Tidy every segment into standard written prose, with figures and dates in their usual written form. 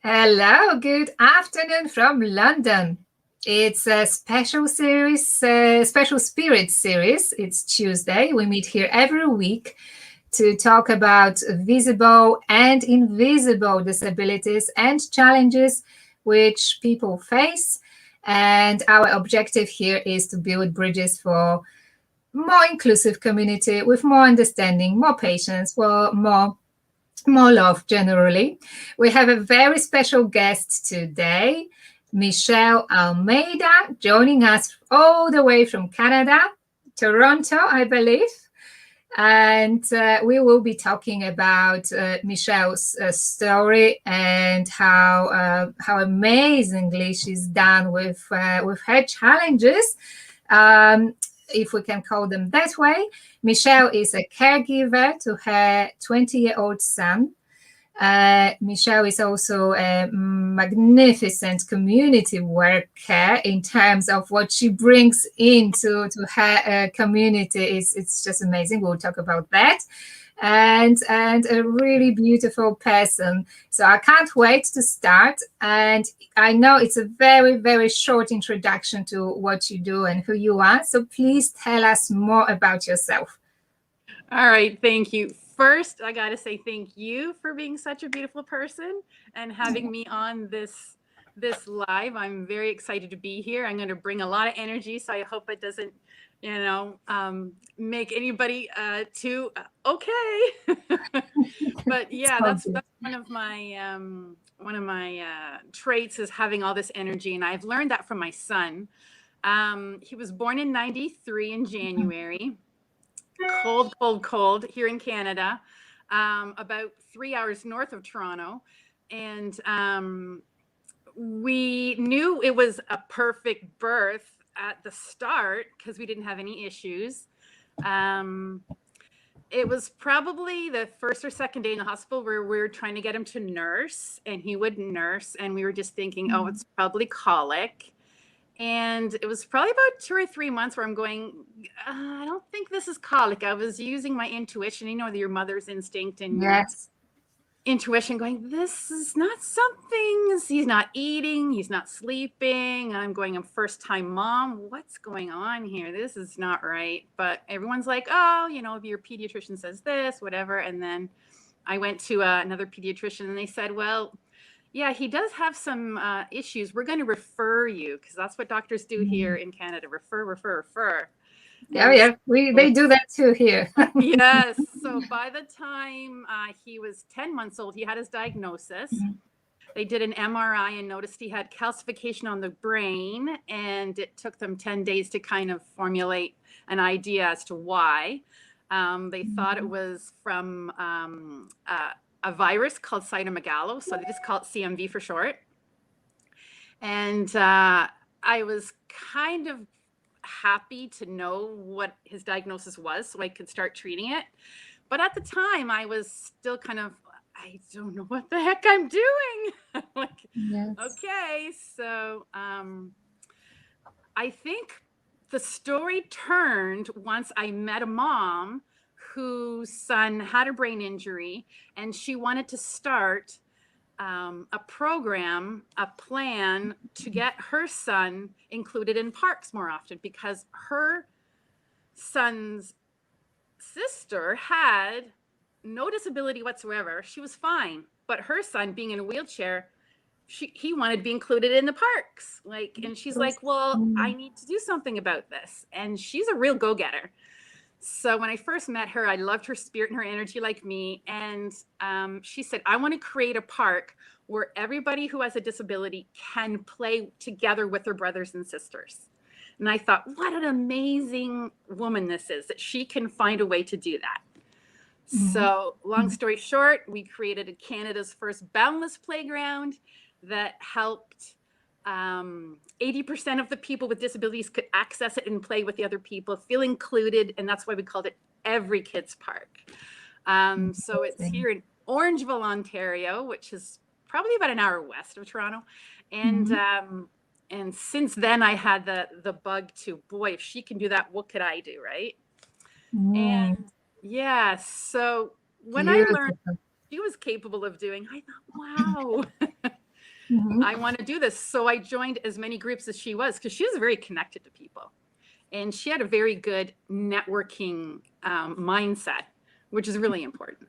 Hello, good afternoon from London. It's a special series, special spirit series. It's Tuesday. We meet here every week to talk about visible and invisible disabilities and challenges which people face. And our objective here is to build bridges for more inclusive community with more understanding, more patience, for more love generally. We have a very special guest today, Michelle Almeida, joining us all the way from Canada, Toronto, I believe. And we will be talking about Michelle's story and how amazingly she's done with her challenges. If we can call them that way. Michelle is a caregiver to her 20-year-old son. Michelle is also a magnificent community worker in terms of what she brings into her community. It's just amazing. We'll talk about that. And a really beautiful person. So I can't wait to start. And I know it's a very, very short introduction to what you do and who you are. So please tell us more about yourself. All right, thank you. First, I got to say thank you for being such a beautiful person and having me on this live. I'm very excited to be here. I'm going to bring a lot of energy, so I hope it doesn't, make anybody too okay. But yeah, that's one of my traits is having all this energy, and I've learned that from my son. He was born in '93 in January. Cold here in Canada, about 3 hours north of Toronto. And we knew it was a perfect birth at the start because we didn't have any issues. It was probably the first or second day in the hospital where we were trying to get him to nurse, and he wouldn't nurse. And we were just thinking, oh, it's probably colic. And it was probably about 2 or 3 months where I'm going, I don't think this is colic. I was using my intuition, your mother's instinct and Yes. intuition going, this is not something. He's not eating. He's not sleeping. I'm going, I'm first time mom. What's going on here? This is not right. But everyone's like, oh, your pediatrician says this, whatever. And then I went to another pediatrician and they said, well, yeah, he does have some issues. We're going to refer you because that's what doctors do here in Canada. Refer. Yeah, yeah. They do that too here. Yes. So by the time he was 10 months old, he had his diagnosis. They did an MRI and noticed he had calcification on the brain, and it took them 10 days to kind of formulate an idea as to why. They thought it was from a virus called cytomegalo, so they just call it CMV for short. And I was kind of happy to know what his diagnosis was so I could start treating it. But at the time, I was still kind of, I don't know what the heck I'm doing. Like, yes. Okay, so I think the story turned once I met a mom whose son had a brain injury, and she wanted to start a program, a plan to get her son included in parks more often because her son's sister had no disability whatsoever. She was fine, but her son, being in a wheelchair, he wanted to be included in the parks. And she's like, well, I need to do something about this. And she's a real go-getter. So when I first met her, I loved her spirit and her energy like me. And she said, I want to create a park where everybody who has a disability can play together with their brothers and sisters. And I thought, what an amazing woman this is, that she can find a way to do that. So long story short, we created Canada's first boundless playground that helped 80% of the people with disabilities could access it and play with the other people, feel included. And that's why we called it Every Kids Park. So it's here in Orangeville, Ontario, which is probably about an hour west of Toronto. And since then I had the bug to, boy, if she can do that, what could I do, right? And yeah, so when I learned she was capable of doing, I thought, wow. I want to do this. So I joined as many groups as she was, because she was very connected to people. And she had a very good networking mindset, which is really important.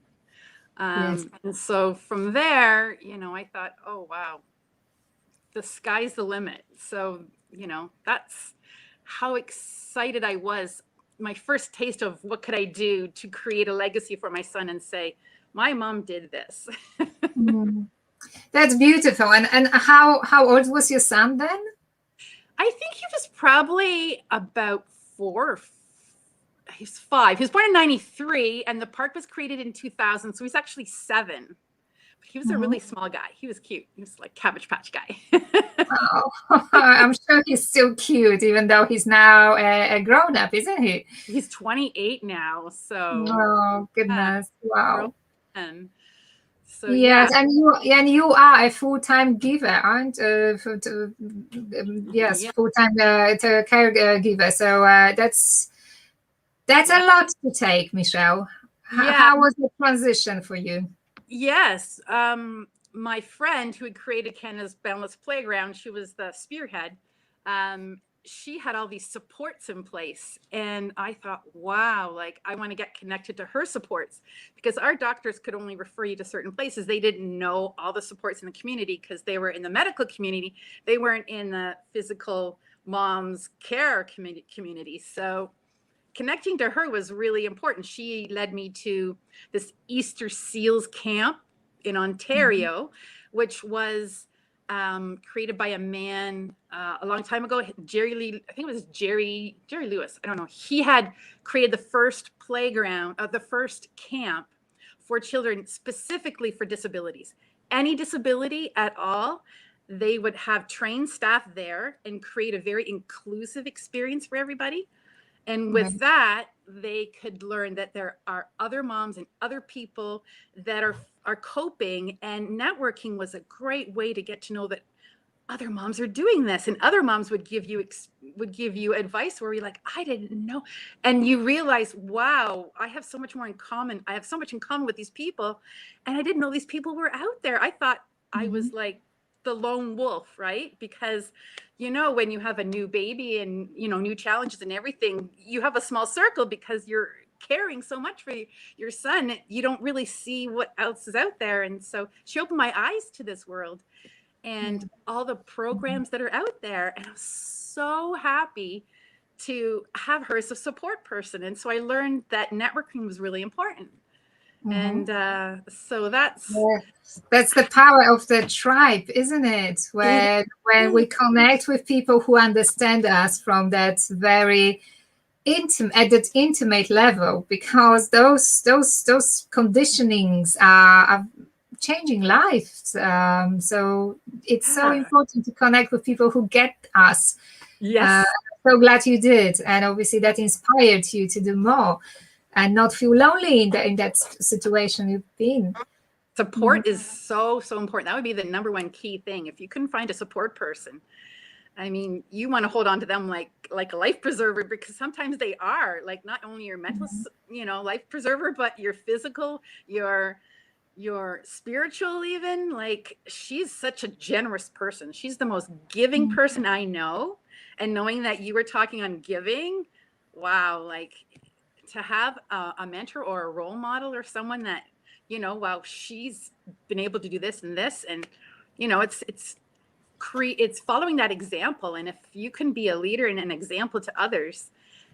Yes. And so from there, I thought, oh, wow, the sky's the limit. So, that's how excited I was. My first taste of what could I do to create a legacy for my son and say, my mom did this. Mm. That's beautiful. And how old was your son then? I think he was probably about 4. He's 5. He was born in 93, and the park was created in 2000. So he's actually 7. But he was a really small guy. He was cute. He was like Cabbage Patch guy. Oh, I'm sure he's still cute, even though he's now a grown up, isn't he? He's 28 now. So, Oh, goodness. Wow. and so Yes, yeah. and you are a full-time giver, aren't yes, Yeah. full-time caregiver. So that's a lot to take, Michelle. Yeah. How was the transition for you? Yes. My friend who had created Canada's Boundless Playground, she was the spearhead. She had all these supports in place. And I thought, wow, like I want to get connected to her supports, because our doctors could only refer you to certain places. They didn't know all the supports in the community because they were in the medical community. They weren't in the physical mom's care community. So connecting to her was really important. She led me to this Easter Seals camp in Ontario, which was created by a man a long time ago, Jerry Lee. I think it was Jerry Lewis. I don't know. He had created the first playground, the first camp for children specifically for disabilities. Any disability at all, they would have trained staff there and create a very inclusive experience for everybody. And with that, they could learn that there are other moms and other people that are coping, and networking was a great way to get to know that other moms are doing this, and other moms would give you advice where you're like, I didn't know. And you realize, wow, I have so much more in common. I have so much in common with these people, and I didn't know these people were out there. I thought I was like the lone wolf, right? Because when you have a new baby and new challenges and everything, you have a small circle because you're caring so much for your son. You don't really see what else is out there. And so she opened my eyes to this world and all the programs that are out there, and I was so happy to have her as a support person. And so I learned that networking was really important. And so that's the power of the tribe, isn't it? When we connect with people who understand us from that very intimate level, because those conditionings are changing lives. So it's so important to connect with people who get us. Yes. So glad you did, and obviously that inspired you to do more and not feel lonely in that situation you've been. Support is so important. That would be the number one key thing. If you couldn't find a support person, I mean, you want to hold on to them like a life preserver, because sometimes they are like not only your mental, life preserver, but your physical, your spiritual even. Like, she's such a generous person. She's the most giving person I know. And knowing that you were talking on giving, wow, like to have a mentor or a role model or someone that, wow, she's been able to do this and this, and it's following that example. And if you can be a leader and an example to others,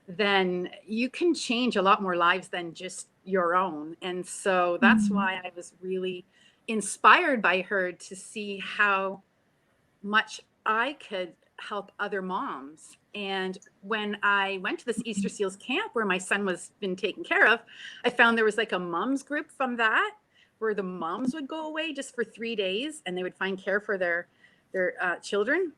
then you can change a lot more lives than just your own. And so that's why I was really inspired by her, to see how much I could help other moms. And when I went to this Easter Seals camp where my son was been taken care of, I found there was like a moms group from that, where the moms would go away just for 3 days and they would find care for their children.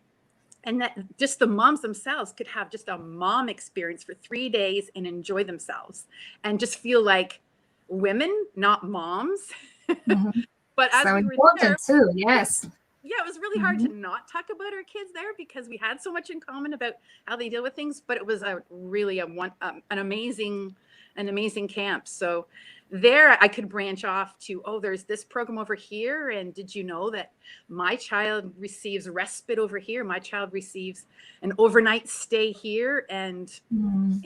And that just the moms themselves could have just a mom experience for 3 days and enjoy themselves and just feel like women, not moms. But as so we were important there, too. Yes. Yeah, it was really hard to not talk about our kids there, because we had so much in common about how they deal with things. But it was really an amazing camp. So there I could branch off to, oh, there's this program over here. And did you know that my child receives respite over here? My child receives an overnight stay here. And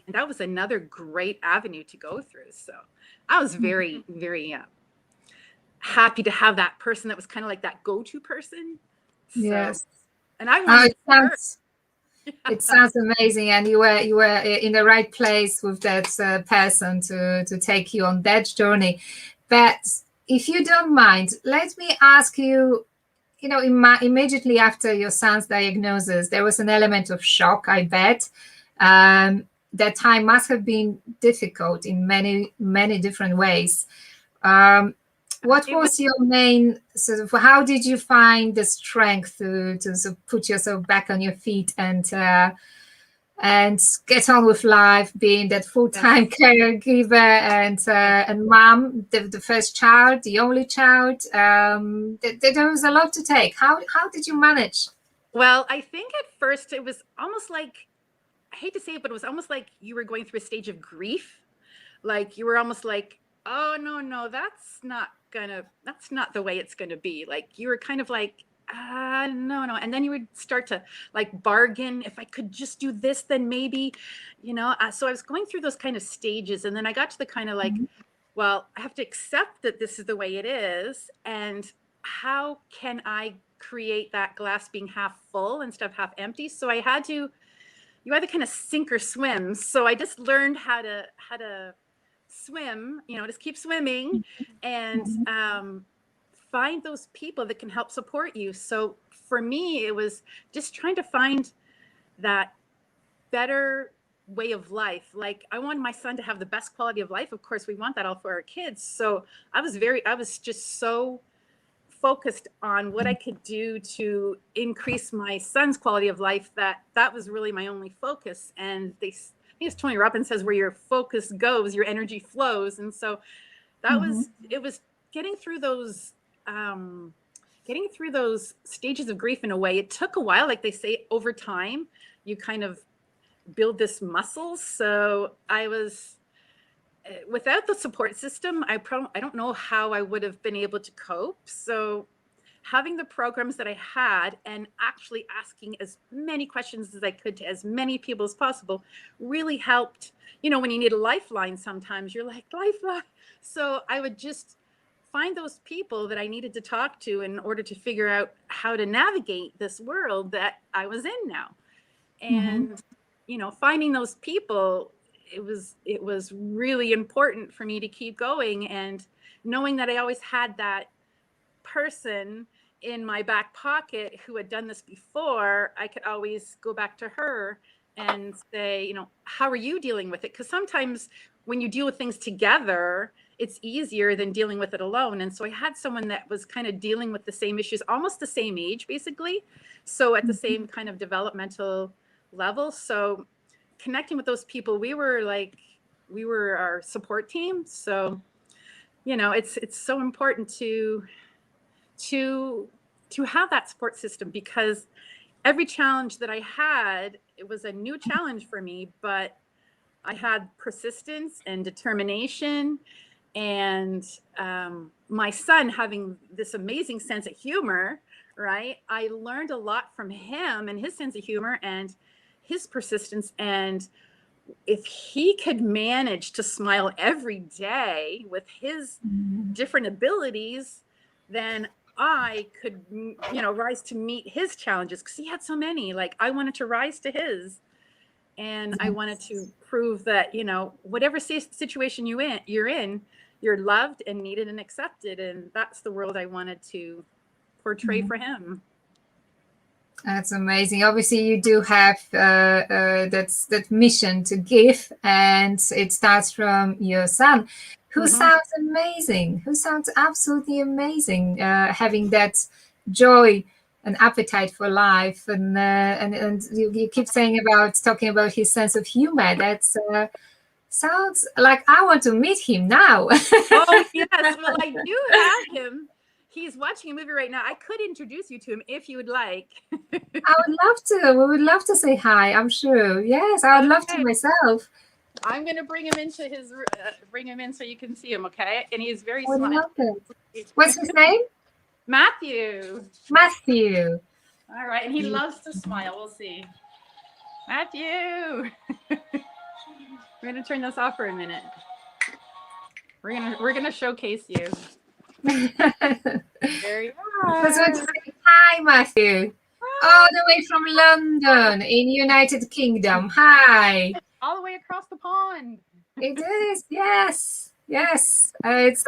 that was another great avenue to go through. So I was very, very happy to have that person that was kind of like that go-to person. So, Yes. And I wanted it sounds amazing, and you were in the right place with that person to take you on that journey. But if you don't mind, let me ask you. You know, immediately after your son's diagnosis, there was an element of shock, I bet. That time must have been difficult in many different ways. What was your main sort of? How did you find the strength to sort of put yourself back on your feet and get on with life, being that full-time caregiver and mom, the first child, the only child? There was a lot to take. How did you manage? Well, I think at first it was almost like, I hate to say it, but it was almost like you were going through a stage of grief. Like you were almost like, oh no, that's not the way it's gonna be. Like you were kind of like, no. And then you would start to like bargain. If I could just do this, then maybe, so I was going through those kind of stages. And then I got to the kind of like, well, I have to accept that this is the way it is. And how can I create that glass being half full instead of half empty? So I had to, you either kind of sink or swim. So I just learned how to swim, just keep swimming and find those people that can help support you. So for me, it was just trying to find that better way of life. Like I wanted my son to have the best quality of life. Of course, we want that all for our kids. So I was just so focused on what I could do to increase my son's quality of life that was really my only focus. And I think it's Tony Robbins says, where your focus goes, your energy flows. And so that it was getting through those stages of grief in a way. It took a while, like they say, over time, you kind of build this muscle. So I was, without the support system, I don't know how I would have been able to cope. So having the programs that I had and actually asking as many questions as I could to as many people as possible really helped. When you need a lifeline, sometimes you're like, lifeline. So I would just find those people that I needed to talk to in order to figure out how to navigate this world that I was in now. And, finding those people, it was really important for me to keep going, and knowing that I always had that person in my back pocket who had done this before. I could always go back to her and say, how are you dealing with it? Because sometimes when you deal with things together, it's easier than dealing with it alone. And so I had someone that was kind of dealing with the same issues, almost the same age, basically. So at the same kind of developmental level. So connecting with those people, we were our support team. So, it's so important to have that support system, because every challenge that I had, it was a new challenge for me, but I had persistence and determination, and my son having this amazing sense of humor, right? I learned a lot from him and his sense of humor and his persistence. And if he could manage to smile every day with his different abilities, then I could, rise to meet his challenges, because he had so many. Like I wanted to rise to his, and I wanted to prove that, whatever situation you're in, you're loved and needed and accepted. And that's the world I wanted to portray for him. That's amazing. Obviously, you do have that mission to give, and it starts from your son, who sounds amazing. Who sounds absolutely amazing. Having that joy and appetite for life, and you keep talking about his sense of humor. That's sounds like I want to meet him now. Oh yes, well I do have him. He's watching a movie right now. I could introduce you to him if you would like. I would love to. We would love to say hi, I'm sure. Yes, I would love to myself. I'm gonna bring him into his bring him in so you can see him, okay? And he is very I smart. love it. What's his name? Matthew. Matthew. All right, and he loves to smile. We'll see. Matthew. We're gonna turn this off for a minute. We're gonna showcase you. There you I just want to are. say hi, Matthew. All the way from London in United Kingdom. Hi. All the way across the pond. It is, yes, yes. It's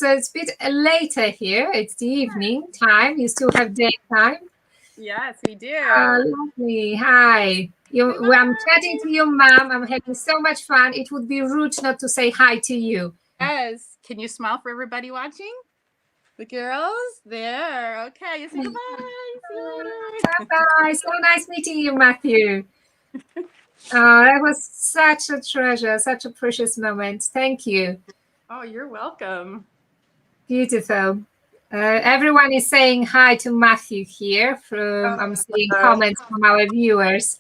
a bit later here. It's the evening time. You still have daytime. Yes, we do. Lovely. Hi. I'm chatting to your mom. I'm having so much fun. It would be rude not to say hi to you. Yes. Can you smile for everybody watching? The girls? There. Okay. You say goodbye. See you later. Bye. So nice meeting you, Matthew. That was such a treasure, such a precious moment. Thank you. Oh, you're welcome. Beautiful. Everyone is saying hi to Matthew here. I'm seeing comments from our viewers.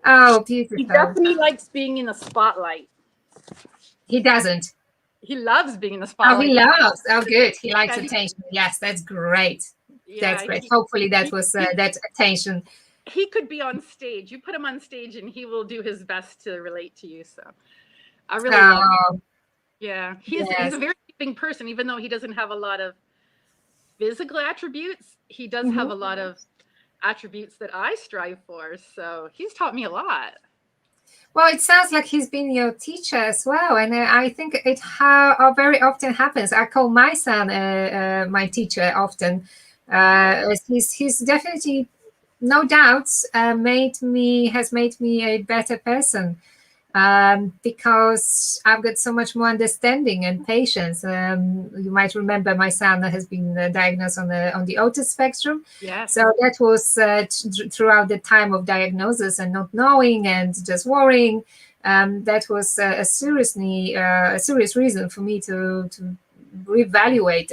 Oh, beautiful. He definitely likes being in the spotlight. He doesn't. He loves being in the Oh, spotlight. he loves. Oh, good. He likes attention. Yes, that's great. Yeah, That's great. Hopefully that was that attention. He could be on stage. You put him on stage and he will do his best to relate to you. So I really love him. Yeah. He's a very giving person, even though he doesn't have a lot of physical attributes. He does have a lot of attributes that I strive for. So he's taught me a lot. Well, it sounds like he's been your teacher as well, and I think it very often happens. I call my son my teacher often. He's definitely, no doubts, has made me a better person, because I've got so much more understanding and patience. You might remember my son has been diagnosed on the autism spectrum. Yes. So that was throughout the time of diagnosis and not knowing and just worrying. That was a serious reason for me to reevaluate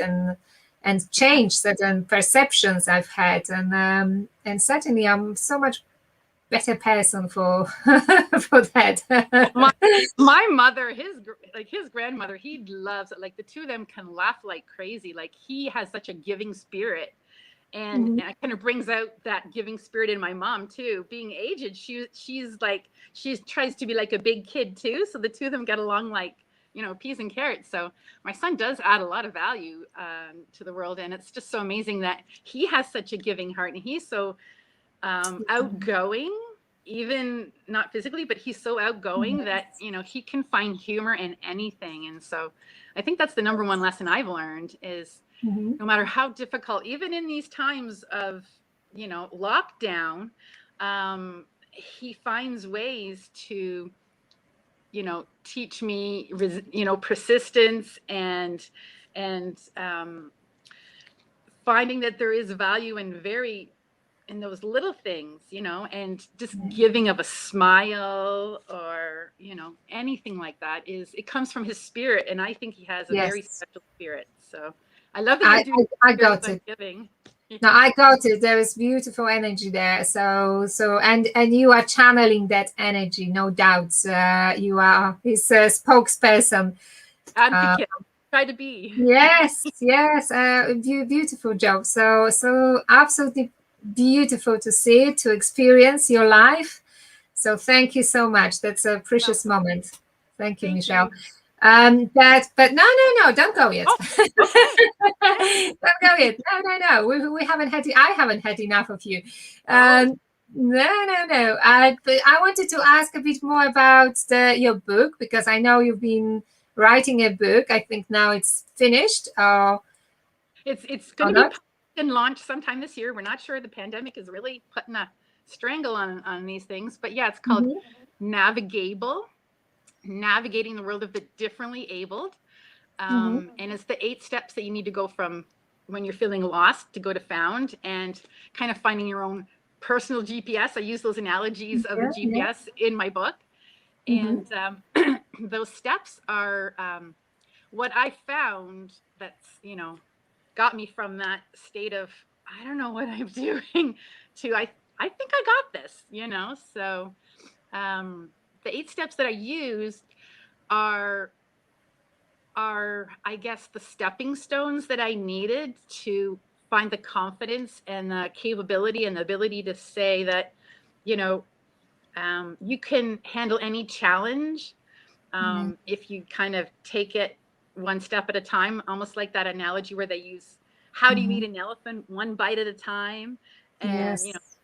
and change certain perceptions I've had. And certainly I'm so much better person for for that. my mother, his grandmother, he loves it. Like the two of them can laugh like crazy. Like he has such a giving spirit, and it kind of brings out that giving spirit in my mom too. Being aged, she's tries to be like a big kid too. So the two of them get along like, peas and carrots. So my son does add a lot of value to the world, and it's just so amazing that he has such a giving heart, and he's so outgoing, even not physically, but he's so outgoing that he can find humor in anything. And so I think that's the number one lesson I've learned is no matter how difficult, even in these times of lockdown, he finds ways to teach me persistence and finding that there is value in those little things, and just giving of a smile or, anything like that it comes from his spirit. And I think he has a very special spirit. So I love that I got it. Giving. No, I got it. There is beautiful energy there. So and you are channeling that energy, no doubts. You are his spokesperson. Advocate. Try to be. Yes. Beautiful job. So absolutely beautiful to see, to experience your life. So thank you so much. That's a precious moment. Thank you, Michelle. But no, don't go yet. Don't go yet. No. We haven't had. I haven't had enough of you. No. But I wanted to ask a bit more about your book, because I know you've been writing a book. I think now it's finished. It's going to be and launch sometime this year. We're not sure. The pandemic is really putting a strangle on these things, but yeah, it's called Navigable, Navigating the World of the Differently Abled. And it's the 8 steps that you need to go from when you're feeling lost to go to found, and kind of finding your own personal GPS. I use those analogies of the GPS in my book. And those steps are what I found that's, got me from that state of, I don't know what I'm doing, to I think I got this, so the 8 steps that I used are I guess the stepping stones that I needed to find the confidence and the capability and the ability to say that, you know, you can handle any challenge if you kind of take it one step at a time, almost like that analogy where they use, how do you eat an elephant? One bite at a time. And, you know, Yes.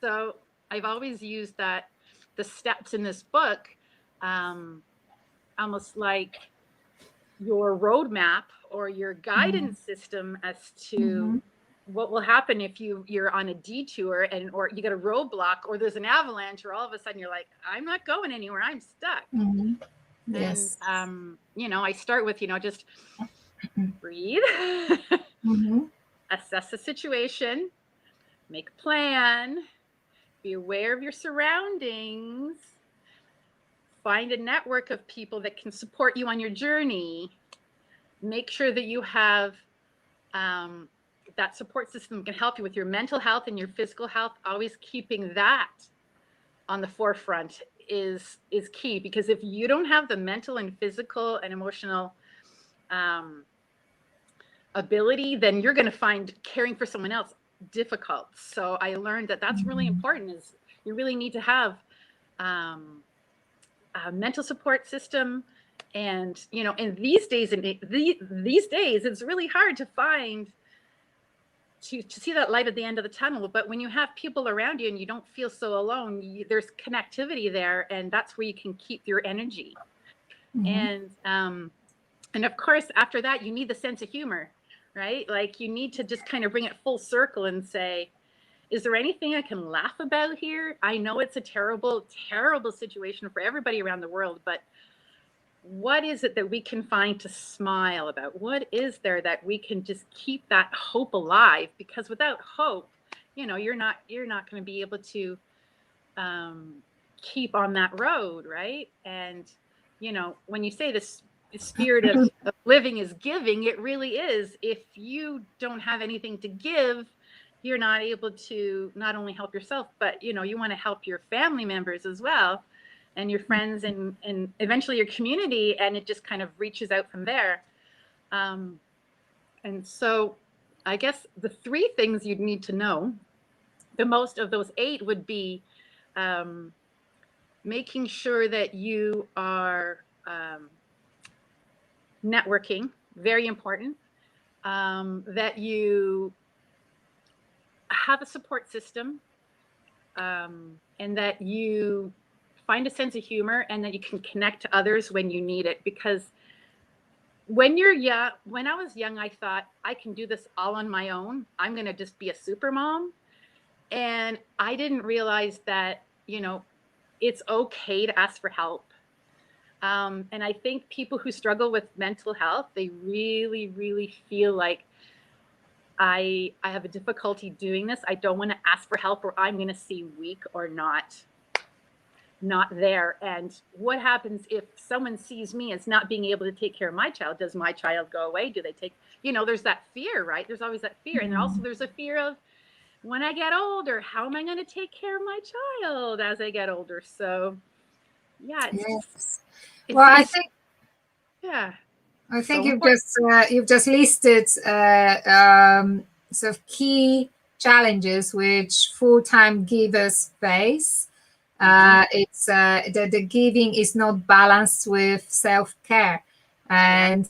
so I've always used that, the steps in this book, almost like your roadmap or your guidance system as to what will happen if you're on a detour or you get a roadblock or there's an avalanche, or all of a sudden you're like, I'm not going anywhere, I'm stuck. Yes. And you know, I start with, you know, just breathe, assess the situation, make a plan, be aware of your surroundings, find a network of people that can support you on your journey, make sure that you have that support system can help you with your mental health and your physical health. Always keeping that on the forefront is key, because if you don't have the mental and physical and emotional ability, then you're going to find caring for someone else difficult. So I learned that that's really important, is you really need to have a mental support system. And, you know, in these days, it's really hard to find, to see that light at the end of the tunnel. But when you have people around you and you don't feel so alone, there's connectivity there, and that's where you can keep your energy. And of course, after that, you need the sense of humor, right? Like, you need to just kind of bring it full circle and say, is there anything I can laugh about here? I know it's a terrible, terrible situation for everybody around the world, but what is it that we can find to smile about? What is there that we can just keep that hope alive? Because without hope, you know, you're not going to be able to keep on that road, right? And, you know, when you say this, the spirit of living is giving, it really is. If you don't have anything to give, you're not able to not only help yourself, but, you know, you want to help your family members as well, and your friends, and eventually your community, and it just kind of reaches out from there. And so I guess the 3 things you'd need to know, the most of those 8 would be making sure that you are networking, very important, that you have a support system, and that you find a sense of humor, and that you can connect to others when you need it. Because when I was young, I thought, I can do this all on my own. I'm going to just be a super mom. And I didn't realize that, you know, it's okay to ask for help. And I think people who struggle with mental health, they really, really feel like, I have a difficulty doing this. I don't want to ask for help, or I'm going to seem weak or not there. And what happens if someone sees me as not being able to take care of my child? Does my child go away? Do they take, you know, there's that fear, right? There's always that fear. And also there's a fear of, when I get older, how am I going to take care of my child as I get older? So yeah, I think yeah, I think so you've just listed sort of key challenges which full-time givers face. It's the giving is not balanced with self-care, and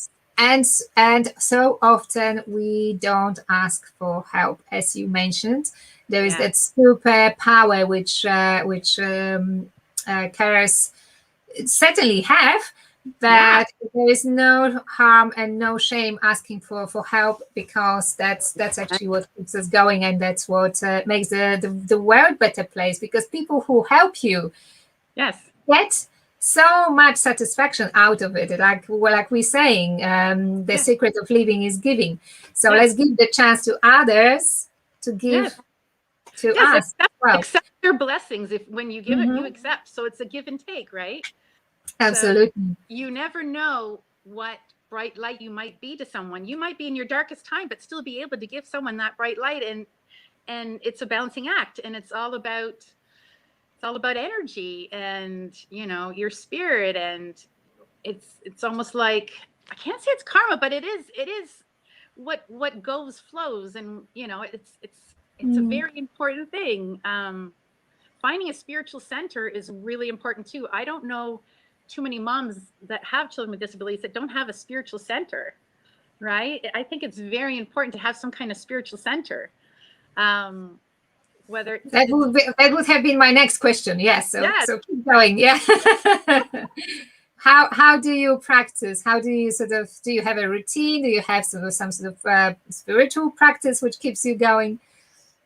so often we don't ask for help, as you mentioned. There is that super power which carers certainly have, but there is no harm and no shame asking for help, because that's actually what keeps us going, and that's what makes the world better place, because people who help you get so much satisfaction out of it. Like we're saying, the secret of living is giving. So let's give the chance to others to give to us. Accept their blessings. If when you give it, you accept. So it's a give and take, right? Absolutely. So you never know what bright light you might be to someone. You might be in your darkest time, but still be able to give someone that bright light. And it's a balancing act. And it's all about it's all about energy and, you know, your spirit. And it's almost like, I can't say it's karma, but it is what goes flows. And, you know, it's a very important thing. Finding a spiritual center is really important too. I don't know too many moms that have children with disabilities that don't have a spiritual center, right? I think it's very important to have some kind of spiritual center. Whether that would have been my next question. Yes. So keep going. Yeah. How do you practice? How do you do you have a routine? Do you have some sort of spiritual practice which keeps you going?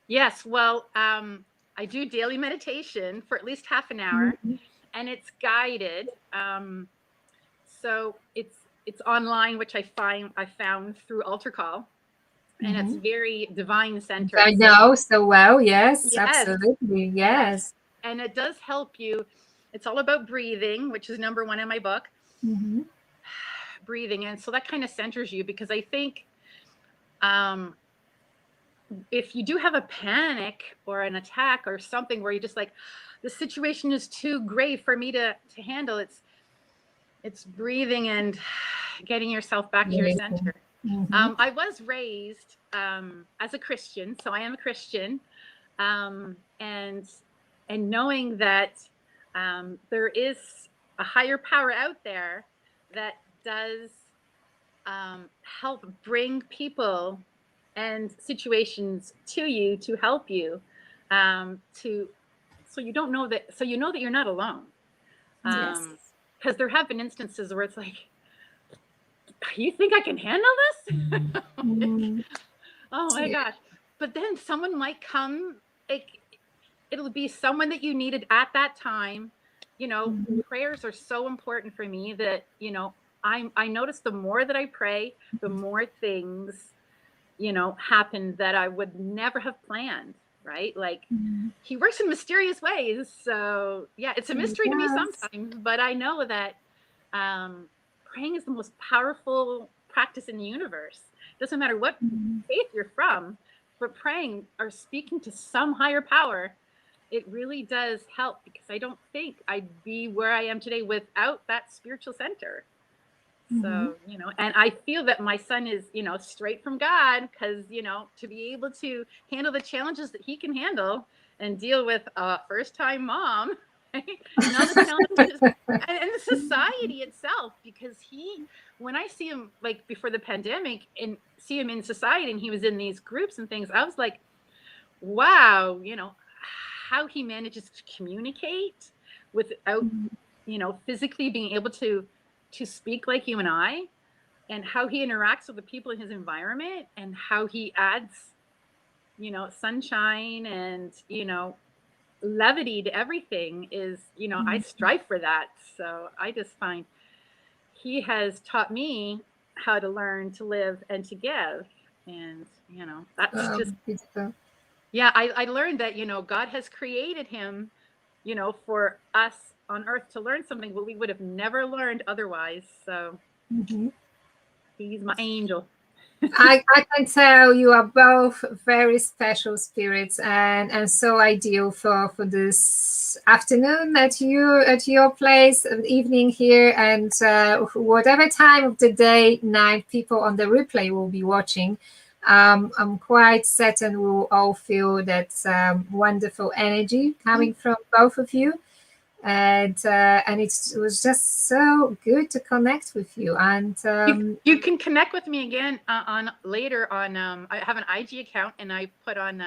Yes. Well, I do daily meditation for at least half an hour, and it's guided. So it's online, which I found through Altar Call, and it's very divine centered. I know so well. Yes, absolutely. Yes. And it does help you. It's all about breathing, which is number one in my book. Breathing, and so that kind of centers you, because I think if you do have a panic or an attack or something where you're just like, the situation is too grave for me to handle, it's breathing and getting yourself back to your center. I was raised as a Christian, so I am a Christian, and knowing that there is a higher power out there that does help bring people and situations to you to help you, so you know that you're not alone. Because there have been instances where it's like, you think I can handle this? Oh my gosh. But then someone might come, like, it'll be someone that you needed at that time. You know, prayers are so important for me that, you know, I notice the more that I pray, the more things, you know, happen that I would never have planned, right? Like, he works in mysterious ways. So yeah, it's a mystery to me sometimes, but I know that praying is the most powerful practice in the universe. It doesn't matter what faith you're from, but praying or speaking to some higher power, it really does help, because I don't think I'd be where I am today without that spiritual center. So, you know, and I feel that my son is, you know, straight from God, because, you know, to be able to handle the challenges that he can handle and deal with a first-time mom, right? And all the challenges and the society itself, because when I see him, like, before the pandemic and see him in society and he was in these groups and things, I was like, wow, you know, how he manages to communicate without, you know, physically being able to speak like you and I, and how he interacts with the people in his environment, and how he adds, you know, sunshine and, you know, levity to everything is, you know, I strive for that. So I just find he has taught me how to learn to live and to give. And, you know, that's just beautiful. Yeah, I learned that, you know, God has created him, you know, for us on earth to learn something what we would have never learned otherwise. So he's my angel. I can tell you are both very special spirits, and so ideal for this afternoon at your place, evening here, and whatever time of the day, night people on the replay will be watching. I'm quite certain we'll all feel that wonderful energy coming from both of you. And it was just so good to connect with you. And you can connect with me again on later on. I have an IG account, and I put on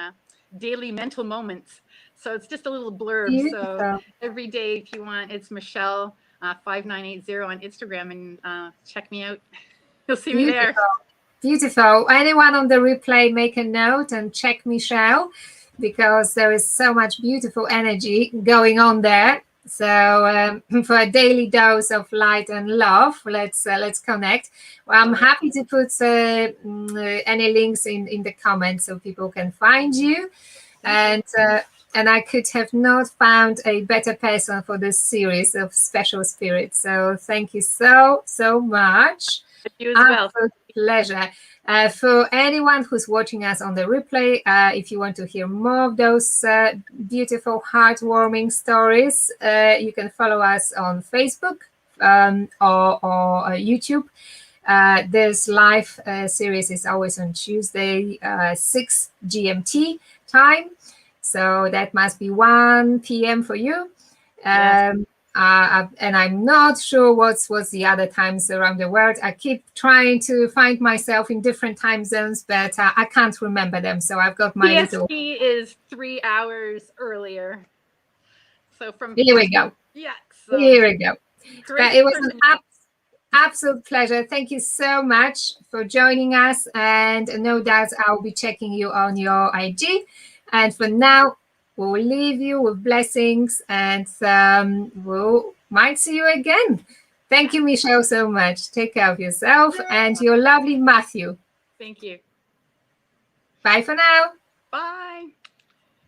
daily mental moments. So it's just a little blurb. Beautiful. So every day, if you want, it's Michelle 5980 on Instagram, and check me out. You'll see me there. Beautiful. Anyone on the replay, make a note and check Michelle, because there is so much beautiful energy going on there. So for a daily dose of light and love, let's connect. Well, I'm happy to put any links in the comments so people can find you. And I could have not found a better person for this series of special spirits. So thank you so much. You as well. pleasure. For anyone who's watching us on the replay, if you want to hear more of those beautiful, heartwarming stories, you can follow us on Facebook or YouTube. This live series is always on Tuesday, 6 GMT time. So that must be 1 p.m. for you. Yes. And I'm not sure what's the other times around the world. I keep trying to find myself in different time zones, but I can't remember them. So I've got my PST little... is 3 hours earlier. So from... Here we go. Yeah. So Here we go. great. It was an absolute pleasure. Thank you so much for joining us. And no doubt I'll be checking you on your IG. And for now, we'll leave you with blessings, and we'll might see you again. Thank you, Michelle, so much. Take care of yourself and your lovely Matthew. Thank you. Bye for now. Bye.